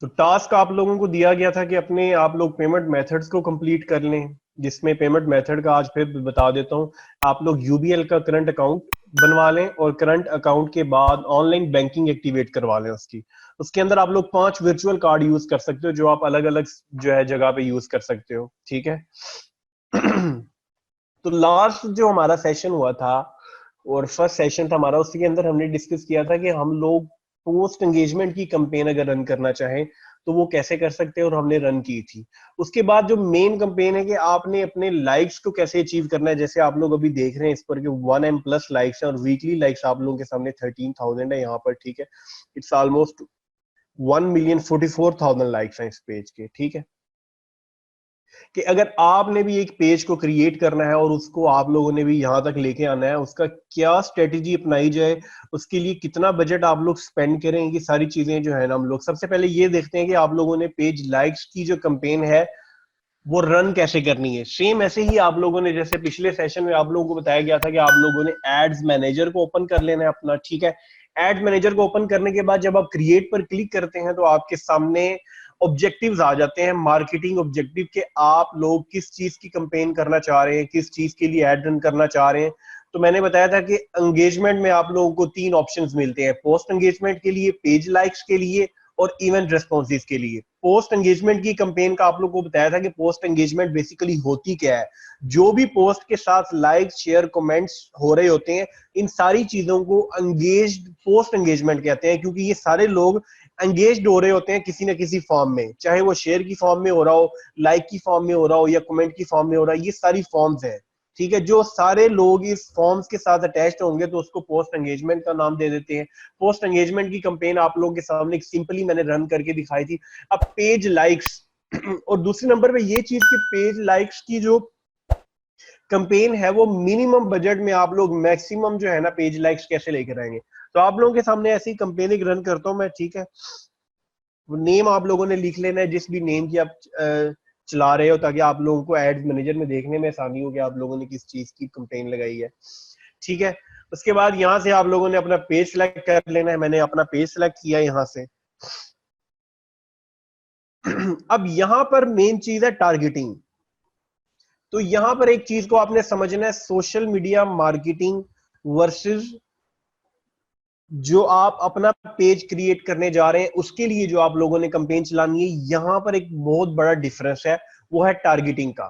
तो टास्क आप लोगों को दिया गया था कि अपने आप लोग पेमेंट मेथड्स को कंप्लीट कर लें, जिसमें पेमेंट मेथड का आज फिर बता देता हूं। आप लोग यूबीएल का करंट अकाउंट बनवा लें और करंट अकाउंट के बाद ऑनलाइन बैंकिंग एक्टिवेट करवा लें उसकी। उसके अंदर आप लोग 5 वर्चुअल कार्ड यूज कर सकते हो जो आप अलग अलग जो है जगह पे यूज कर सकते हो, ठीक है। तो लास्ट जो हमारा सेशन हुआ था और फर्स्ट सेशन था हमारा, उसके अंदर हमने डिस्कस किया था कि हम लोग पोस्ट एंगेजमेंट की कंपेन अगर रन करना चाहें तो वो कैसे कर सकते हैं, और हमने रन की थी। उसके बाद जो मेन कंपेन है कि आपने अपने लाइक्स को कैसे अचीव करना है, जैसे आप लोग अभी देख रहे हैं इस पर कि 1M+ लाइक्स है और वीकली लाइक्स आप लोगों के सामने 13,000 है यहाँ पर, ठीक है। इट्स ऑलमोस्ट 1,044,000 लाइक्स हैं इस पेज के, ठीक है। कि अगर आपने भी एक पेज को क्रिएट करना है और उसको आप लोगों ने भी यहां तक लेके आना है, उसका क्या स्ट्रेटेजी अपनाई जाए, उसके लिए कितना बजट आप लोग स्पेंड करें, ये सारी चीजें जो है ना हम लोग सबसे पहले ये देखते हैं कि आप लोगों ने पेज लाइक्स की जो कंपेन है वो रन कैसे करनी है। सेम ऐसे ही आप लोगों ने, जैसे पिछले सेशन में आप लोगों को बताया गया था कि आप लोगों ने एड्स मैनेजर को ओपन कर लेना है अपना, ठीक है। एड मैनेजर को ओपन करने के बाद जब आप क्रिएट पर क्लिक करते हैं तो आपके सामने ऑब्जेक्टिव्स आ जाते हैं, मार्केटिंग ऑब्जेक्टिव के आप लोग किस चीज की कंपेन करना चाह रहे हैं, किस चीज के लिए एड रन करना चाह रहे हैं। तो मैंने बताया था कि एंगेजमेंट में आप लोगों को 3 ऑप्शंस मिलते हैं, पोस्ट एंगेजमेंट के लिए, पेज लाइक्स के लिए और इवेंट रेस्पॉन्सेज के लिए। पोस्ट एंगेजमेंट की कंपेन का आप लोग को बताया था कि पोस्ट एंगेजमेंट बेसिकली होती क्या है। जो भी पोस्ट के साथ लाइक शेयर कमेंट्स हो रहे होते हैं, इन सारी चीजों को एंगेज्ड पोस्ट एंगेजमेंट कहते हैं, क्योंकि ये सारे लोग एंगेज्ड हो रहे होते हैं किसी ना किसी फॉर्म में, चाहे वो शेयर की फॉर्म में हो रहा हो, लाइक की फॉर्म में हो रहा हो या कमेंट की फॉर्म में हो रहा है। ये सारी फॉर्म्स हैं, ठीक है। जो सारे लोग इस फॉर्म्स के साथ अटैच्ड होंगे तो उसको पोस्ट एंगेजमेंट का नाम दे देते हैं। पोस्ट एंगेजमेंट की कंपेन आप लोगों के सामने सिंपली मैंने रन करके दिखाई थी। अब पेज लाइक्स और दूसरे नंबर पे ये चीज कि पेज लाइक्स की जो कंपेन है वो मिनिमम बजट में आप लोग मैक्सिमम जो है ना पेज लाइक्स कैसे लेकर आएंगे। तो आप लोगों के सामने ऐसी कंपेन एक रन करता हूं मैं, ठीक है। वो नेम आप लोगों ने लिख लेना है जिस भी नेम की आप चला रहे हो, ताकि आप लोगों को एड्स मैनेजर में देखने में आसानी हो कि आप लोगों ने किस चीज की कंपेन लगाई है, ठीक है। उसके बाद यहां से आप लोगों ने अपना पेज सेलेक्ट कर लेना है। मैंने अपना पेज सेलेक्ट किया यहां से। अब यहां पर मेन चीज है टारगेटिंग। तो यहां पर एक चीज को आपने समझना है, सोशल मीडिया मार्केटिंग वर्सेस जो आप अपना पेज क्रिएट करने जा रहे हैं उसके लिए जो आप लोगों ने कंपेन चलानी है। यहां पर एक बहुत बड़ा डिफरेंस है, वो है टारगेटिंग का।